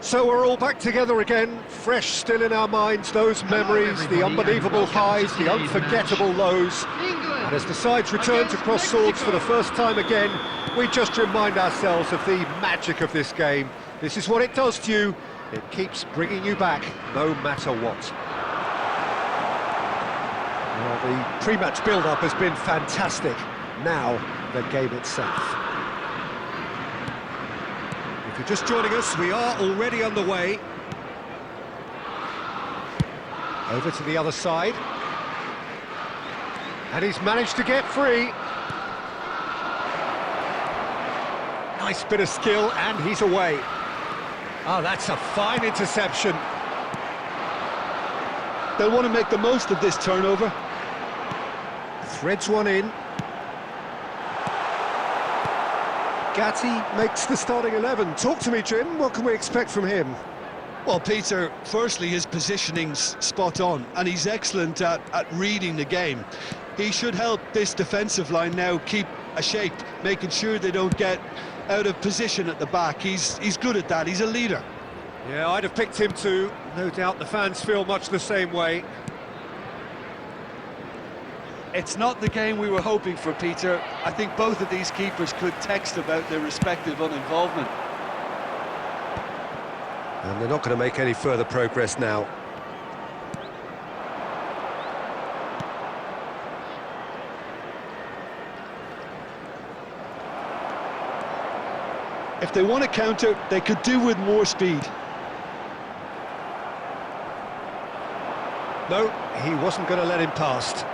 So we're all back together again, fresh still in our minds, those memories, the unbelievable highs, the unforgettable lows. And as the sides return to cross swords for the first time again, we just remind ourselves of the magic of this game. This is what it does to you. It keeps bringing you back, no matter what. Well, the pre-match build-up has been fantastic. Now, the game itself. If you're just joining us, we are already underway. Over to the other side. And he's managed to get free. Nice bit of skill, and he's away. Oh, that's a fine interception. They'll want to make the most of this turnover. Threads one in. Gatti makes the starting 11. Talk to me, Jim. What can we expect from him? Well, Peter, firstly, his positioning's spot on, and he's excellent at reading the game. He should help this defensive line now keep a shape, making sure they don't get out of position at the back. He's good at that. He's a leader. Yeah, I'd have picked him too. No doubt the fans feel much the same way. It's not the game we were hoping for, Peter. I think both of these keepers could text about their respective uninvolvement. And they're not going to make any further progress now. If they want to counter, they could do with more speed. No, he wasn't going to let him past.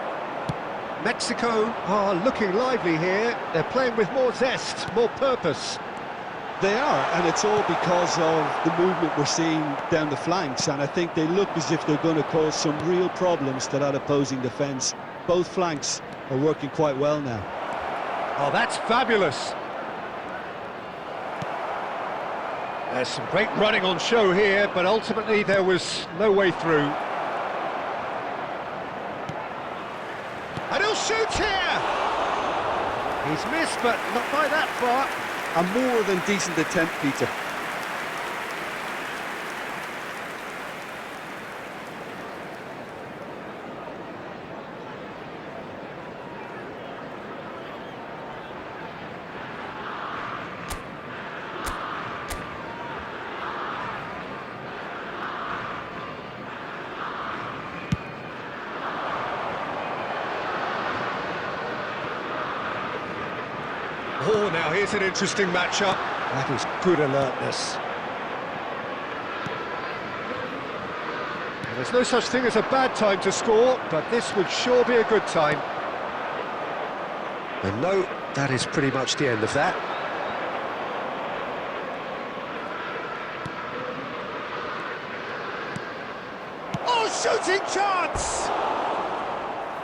Mexico are looking lively here. They're playing with more zest, more purpose. They are, and it's all because of the movement we're seeing down the flanks, and I think they look as if they're going to cause some real problems to that opposing defence. Both flanks are working quite well now. Oh, that's fabulous. There's some great running on show here, but ultimately there was no way through. And he'll shoot here! He's missed, but not by that far. A more than decent attempt, Peter. Oh, now here's an interesting matchup. That is good alertness. There's no such thing as a bad time to score, but this would sure be a good time. And no, that is pretty much the end of that. Oh, shooting chance!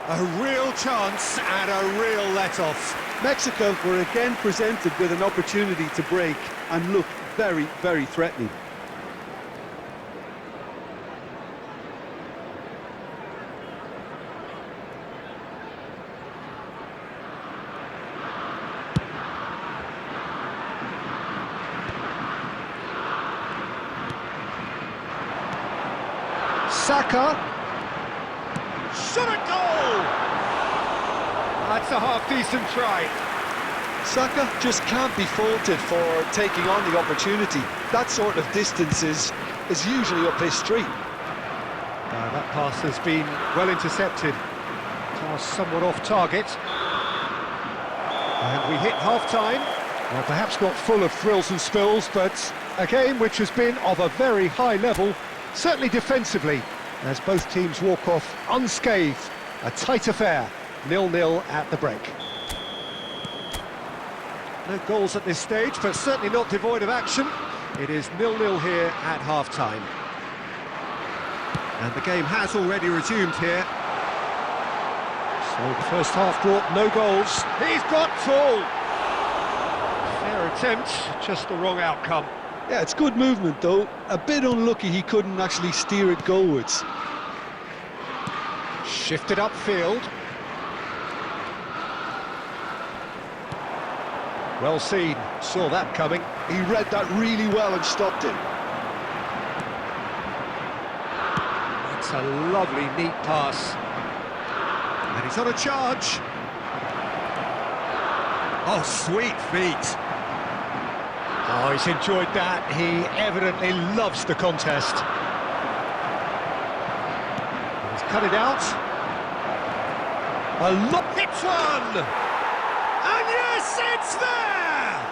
A real chance and a real let-off. Mexico were again presented with an opportunity to break and look very, very threatening. Saka. Shot a goal! That's a half-decent try. Saka just can't be faulted for taking on the opportunity. That sort of distance is usually up his street. That pass has been well intercepted. Pass somewhat off target. And we hit half-time. Well, perhaps not full of thrills and spills, but a game which has been of a very high level, certainly defensively, as both teams walk off unscathed. A tight affair, 0-0 at the break. No goals at this stage, but certainly not devoid of action. It is 0-0 here at half-time. And the game has already resumed here. So the first half brought no goals. He's got full! Fair attempt, just the wrong outcome. Yeah, it's good movement though. A bit unlucky he couldn't actually steer it goalwards. Shifted upfield. Well seen, saw that coming. He read that really well and stopped it. It's a lovely, neat pass. And he's on a charge. Oh, sweet feet. Oh, he's enjoyed that. He evidently loves the contest. He's cut it out. A look, hits one! And yes, it's there!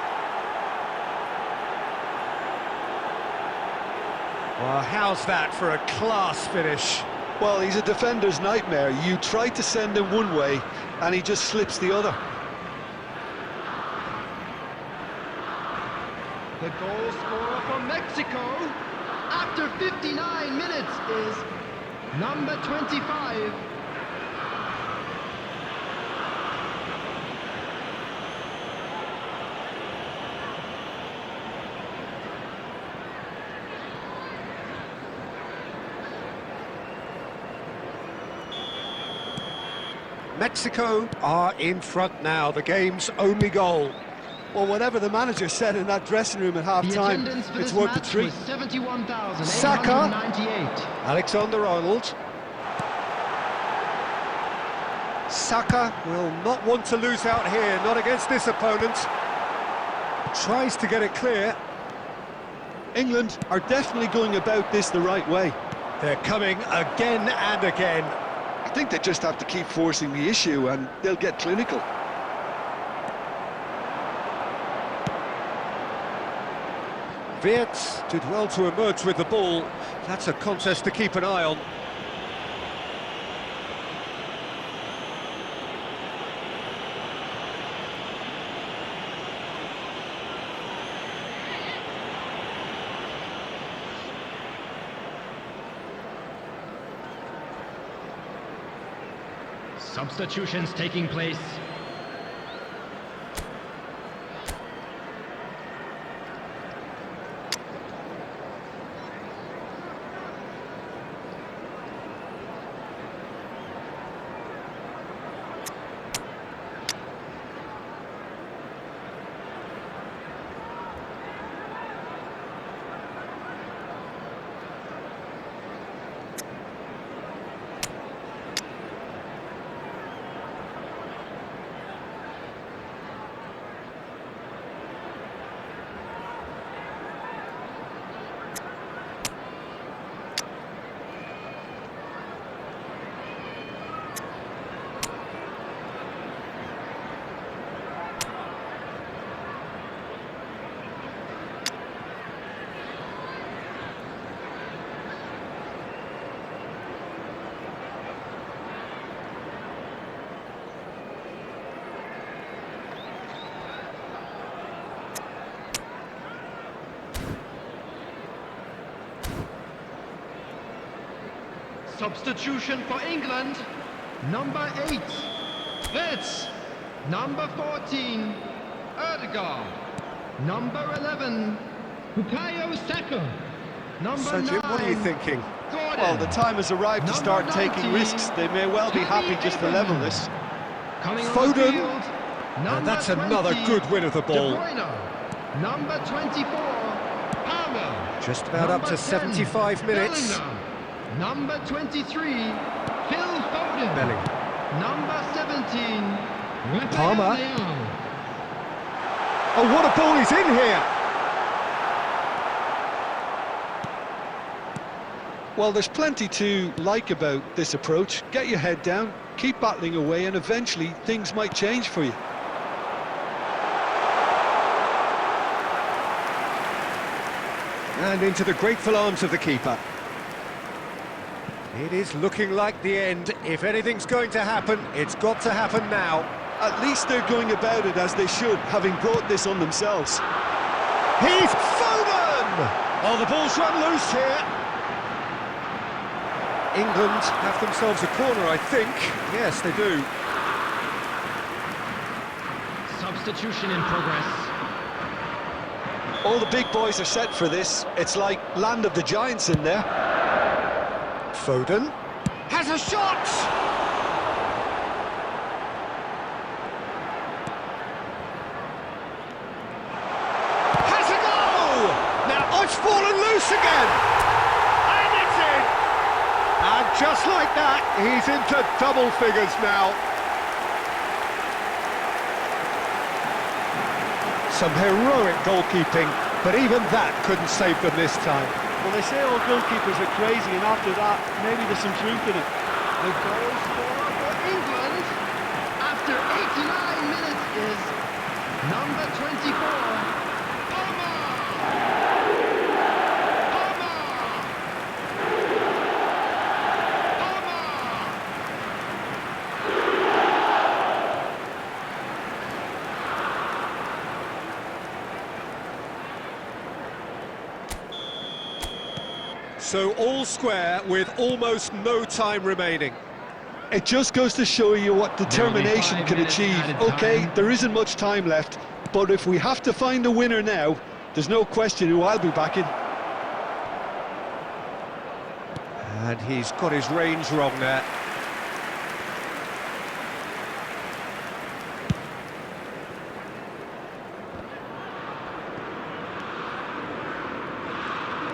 Well, how's that for a class finish? Well, he's a defender's nightmare. You try to send him one way, and he just slips the other. The goal scorer for Mexico after 59 minutes is number 25. Mexico are in front now, the game's only goal. Well, whatever the manager said in that dressing room at half-time, it's worth the treat. Saka. Alexander-Arnold. Saka will not want to lose out here, not against this opponent. Tries to get it clear. England are definitely going about this the right way. They're coming again and again. I think they just have to keep forcing the issue and they'll get clinical. Wirtz did well to emerge with the ball. That's a contest to keep an eye on. Substitutions taking place. Substitution for England. Number 8, Fritz. Number 14, Erdegaard. Number 11, Bukayo Saka. Number So, 9, Jim, what are you thinking? Gordon. Well, the time has arrived to start Number taking 19, risks. They may well be happy just to level this. Coming on Foden. the field, And that's 20, another good win of the ball. De Bruyne. Number 24, Palmer. Just about up to Number 10, 75 minutes. Bellingham. Number 23, Phil Foden. Bellingham. Number 17, Rafael Palmer. Leao. Oh, what a ball is in here! Well, there's plenty to like about this approach. Get your head down, keep battling away, and eventually things might change for you. And into the grateful arms of the keeper. It is looking like the end. If anything's going to happen, it's got to happen now. At least they're going about it as they should, having brought this on themselves. He's Foden! Oh, the ball's run loose here. England have themselves a corner, I think. Yes, they do. Substitution in progress. All the big boys are set for this. It's like land of the giants in there. Foden has a shot! Has a goal! Now it's fallen loose again! And it's in! And just like that, he's into double figures now. Some heroic goalkeeping, but even that couldn't save them this time. Well, they say all goalkeepers are crazy, and after that, maybe there's some truth in it. The goal scorer for England after 89 minutes is number 24, Palmer. So all square with almost no time remaining. It just goes to show you what determination Nearly 5 can minutes achieve. added Okay, time. there isn't much time left, but if we have to find a winner now, there's no question who I'll be backing. And he's got his range wrong there.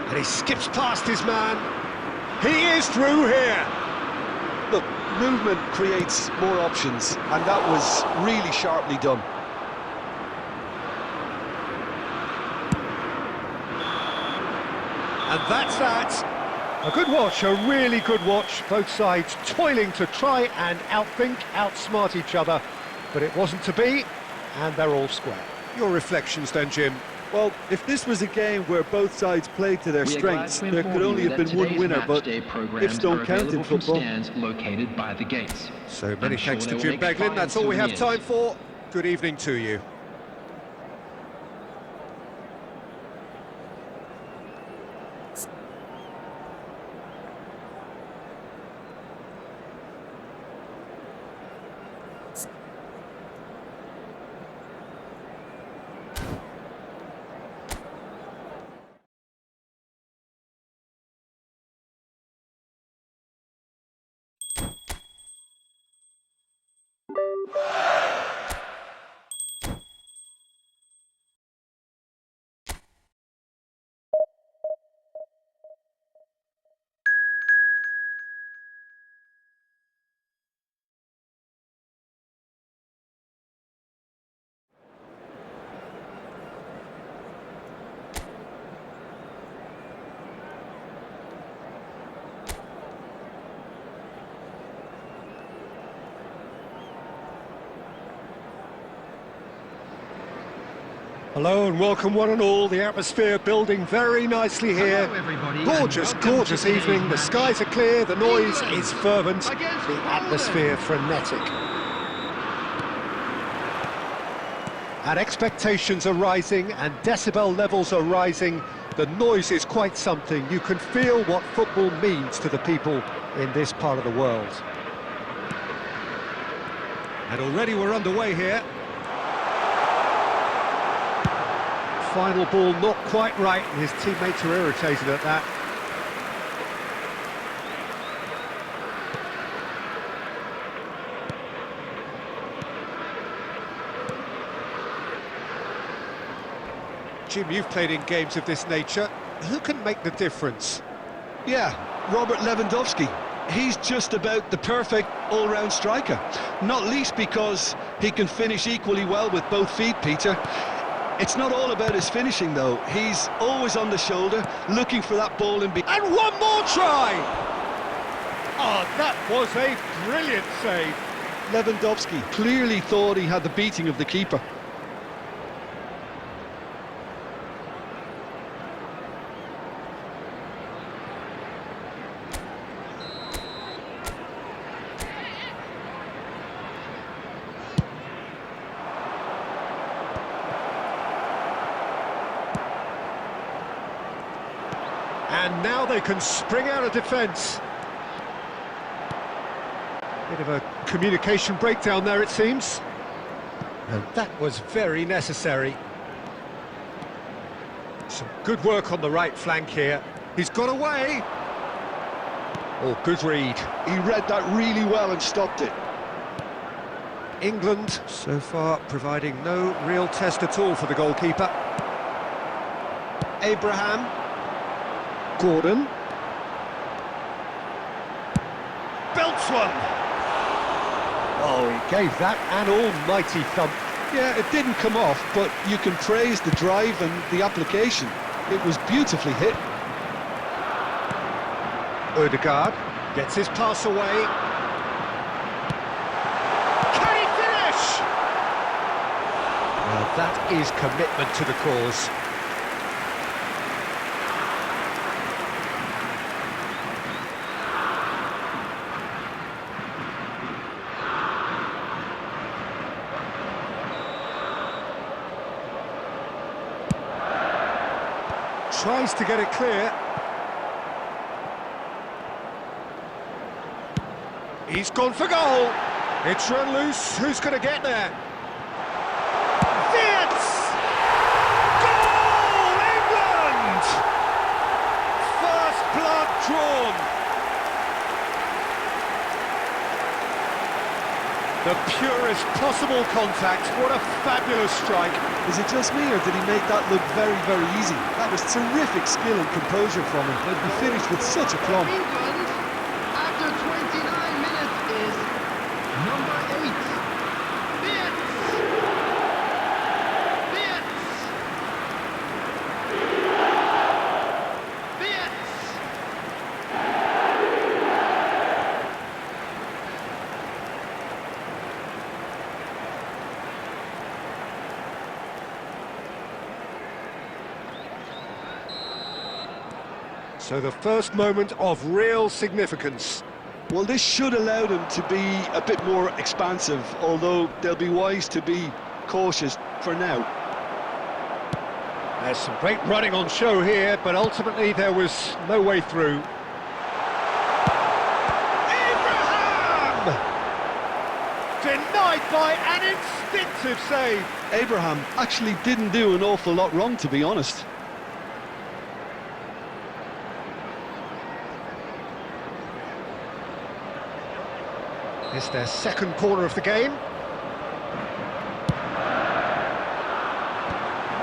And he skips past his man. He is through here. Look, movement creates more options, and that was really sharply done. And that's that. A good watch, a really good watch. Both sides toiling to try and outthink, outsmart each other. But it wasn't to be, and they're all square. Your reflections then, Jim? Well, if this was a game where both sides played to their strengths, there could only have been one winner, but ifs don't count in football. Stands located by the gates. So many I'm sure thanks to they will Jim make Beglin. fine That's all we have souvenirs. time for. Good evening to you. Hello and welcome one and all. The atmosphere building very nicely here. Hello, everybody, Gorgeous, and welcome gorgeous to today's evening. The match. skies are clear, the noise England is fervent, against the Poland. atmosphere frenetic. And expectations are rising and decibel levels are rising. The noise is quite something. You can feel what football means to the people in this part of the world. And already we're underway here. Final ball not quite right, and his teammates are irritated at that. Jim, you've played in games of this nature. Who can make the difference? Yeah, Robert Lewandowski. He's just about the perfect all-round striker. Not least because he can finish equally well with both feet, Peter. It's not all about his finishing, though. He's always on the shoulder, looking for that ball in behind. And one more try! Oh, that was a brilliant save. Lewandowski clearly thought he had the beating of the keeper. And now they can spring out of defence. Bit of a communication breakdown there, it seems. And that was very necessary. Some good work on the right flank here. He's got away. Oh, good read. He read that really well and stopped it. England, so far, providing no real test at all for the goalkeeper. Abraham. Gordon. Belts one. Oh, he gave that an almighty thump. Yeah, it didn't come off, but you can praise the drive and the application. It was beautifully hit. Odegaard gets his pass away. Can he finish? Well, that is commitment to the cause. Tries to get it clear. He's gone for goal. It's run loose. Who's going to get there? Fits! Goal, England! First blood drawn. The purest possible contact. What a fabulous strike. Is it just me, or did he make that look very, very easy? That was terrific skill and composure from him. And he finished with such aplomb. England, after 29 minutes, is number 8. Fitz! Fitz! Fitz! So the first moment of real significance. Well, this should allow them to be a bit more expansive, although they'll be wise to be cautious for now. There's some great running on show here, but ultimately there was no way through. Abraham! Denied by an instinctive save. Abraham actually didn't do an awful lot wrong, to be honest. It's their second corner of the game.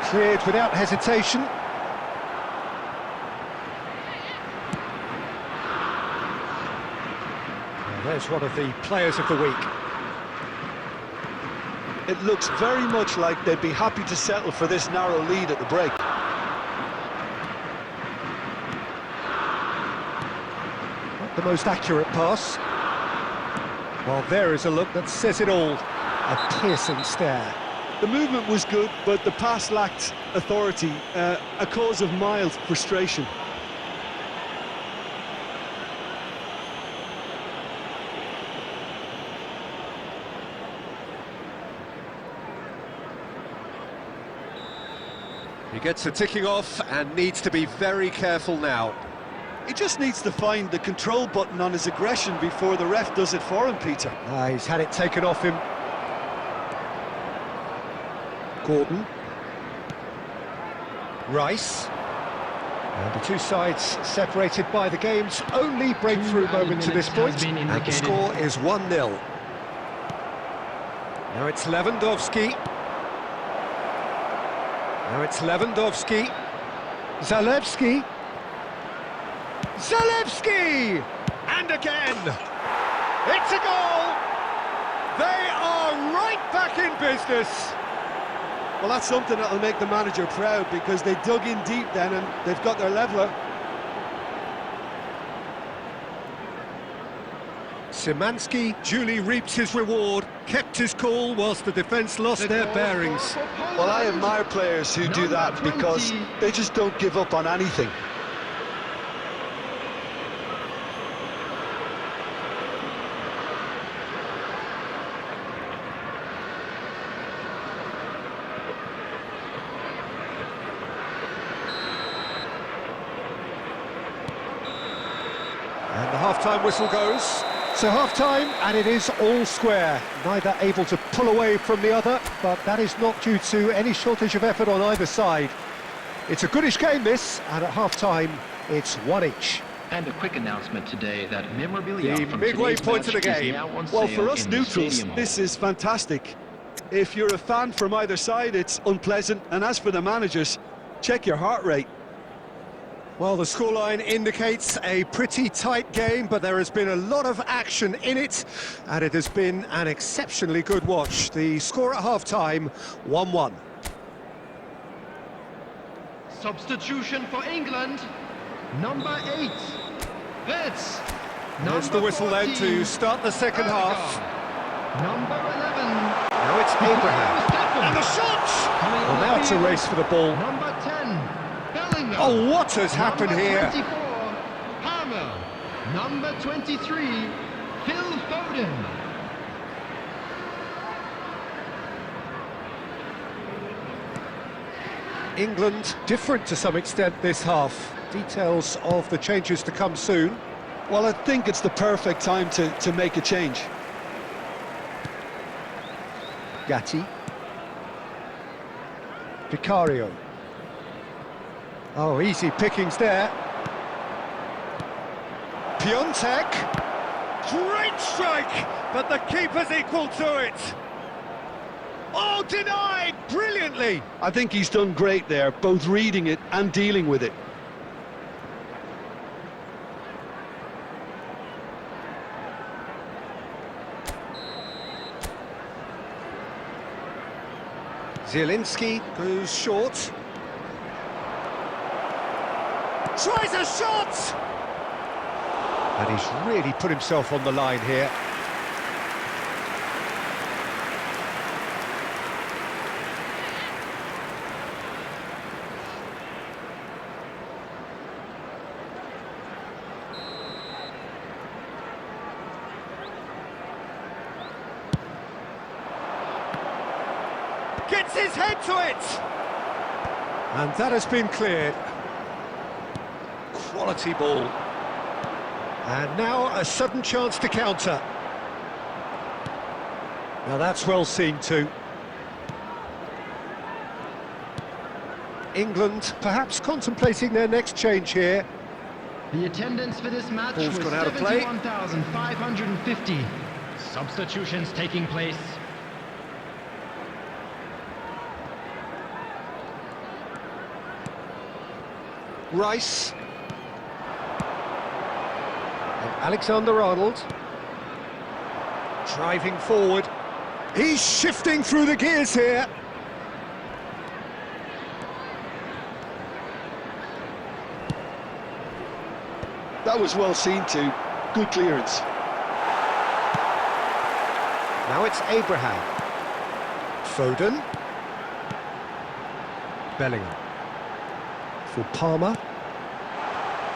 Cleared without hesitation. And there's one of the players of the week. It looks very much like they'd be happy to settle for this narrow lead at the break. Not the most accurate pass. Well, there is a look that says it all. A piercing stare. The movement was good, but the pass lacked authority, a cause of mild frustration. He gets a ticking off and needs to be very careful now. He just needs to find the control button on his aggression before the ref does it for him, Peter. He's had it taken off him. Gordon. Rice. And the two sides separated by the game's only breakthrough moment to this point. And the score is 1-0. Now it's Lewandowski. Now it's Lewandowski. Zalewski. Zalewski! And again! It's a goal! They are right back in business! Well, that's something that'll make the manager proud, because they dug in deep then and they've got their leveller. Szymanski duly reaps his reward, kept his cool whilst the defence lost their bearings. Well, I admire players who do that because they just don't give up on anything. And the half-time whistle goes. So half-time, and it is all square. Neither able to pull away from the other, but that is not due to any shortage of effort on either side. It's a goodish game, this, and at half-time, it's one each. And a quick announcement today that memorabilia The from midway today's point of match the is game. now on Well, sale for us in the neutrals, stadium hall. this is fantastic. If you're a fan from either side, it's unpleasant. And as for the managers, check your heart rate. Well, the scoreline indicates a pretty tight game, but there has been a lot of action in it, and it has been an exceptionally good watch. The score at half-time, 1-1. Substitution for England. Number 8. That's There's the whistle then to start the second half. Number 11. Now it's Abraham. And the shot! Well, now it's a race for the ball. Number 10. Bellingham. Oh, what has happened Number here? 24. Palmer. Number 23. Phil Foden. England different to some extent this half. Details of the changes to come soon. Well, I think it's the perfect time to make a change. Gatti. Vicario. Oh, easy pickings there. Piontek. Great strike, but the keeper's equal to it. Oh, denied brilliantly. I think he's done great there, both reading it and dealing with it. Zielinski goes short. Tries a shot! And he's really put himself on the line here. Gets his head to it! And that has been cleared. Quality ball. And now a sudden chance to counter. Now that's well seen too. England perhaps contemplating their next change here. The attendance for this match Ball's was gone out of play. 71,550. Substitutions taking place. Rice. And Alexander-Arnold. Driving forward. He's shifting through the gears here. That was well seen too. Good clearance. Now it's Abraham. Foden. Bellingham. For Palmer.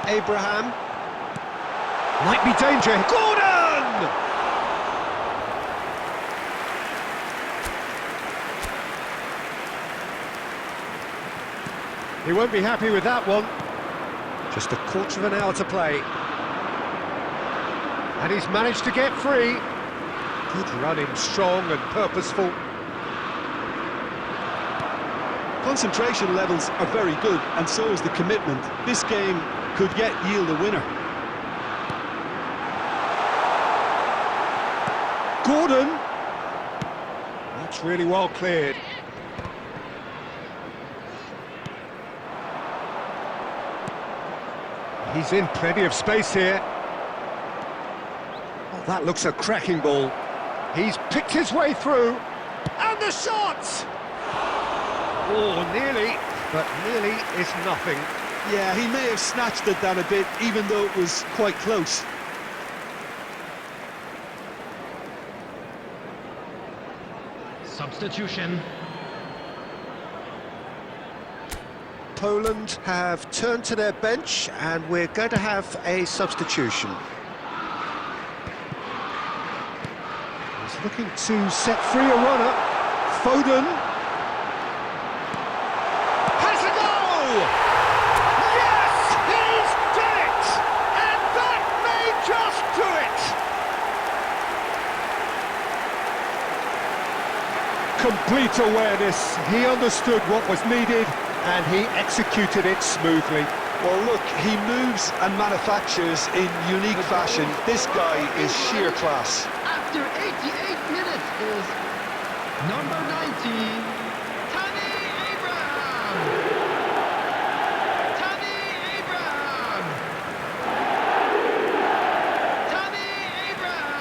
Abraham. Might be danger. Gordon! He won't be happy with that one. Just a quarter of an hour to play. And he's managed to get free. Good running, strong and purposeful. Concentration levels are very good, and so is the commitment. This game could yet yield a winner. Gordon! That's really well cleared. He's in plenty of space here. Oh, that looks a cracking ball. He's picked his way through. And the shot! Oh, nearly, but nearly is nothing. Yeah, he may have snatched at that a bit, even though it was quite close. Substitution. Poland have turned to their bench, and we're going to have a substitution. He's looking to set free a runner. Foden. Has a goal! Yes, he's done it! And that may just do it! Complete awareness. He understood what was needed, and he executed it smoothly. Well, look, he moves and manufactures in unique fashion. This guy is sheer class. After 88 minutes is number 90, Tammy Abraham! Tammy Abraham! Tammy Abraham!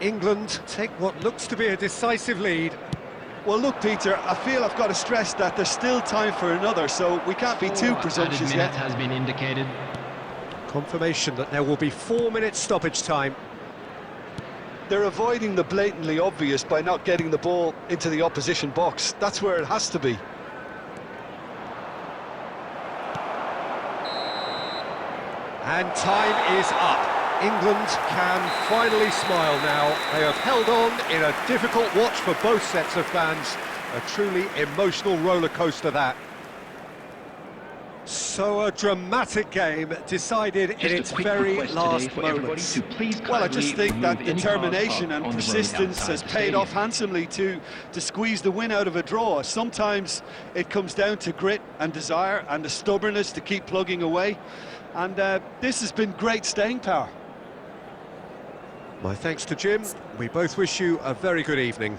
England take what looks to be a decisive lead. Well, look, Peter, I feel I've got to stress that there's still time for another, so we can't be too presumptuous Added yet. minute has been indicated. Confirmation that there will be 4 minutes stoppage time. They're avoiding the blatantly obvious by not getting the ball into the opposition box. That's where it has to be. And time is up. England can finally smile now. They have held on in a difficult watch for both sets of fans. A truly emotional roller coaster, that. So a dramatic game decided in its very last moments. Well, I just think that determination and persistence has paid off handsomely to squeeze the win out of a draw. Sometimes it comes down to grit and desire and the stubbornness to keep plugging away. And this has been great staying power. My thanks to Jim. We both wish you a very good evening.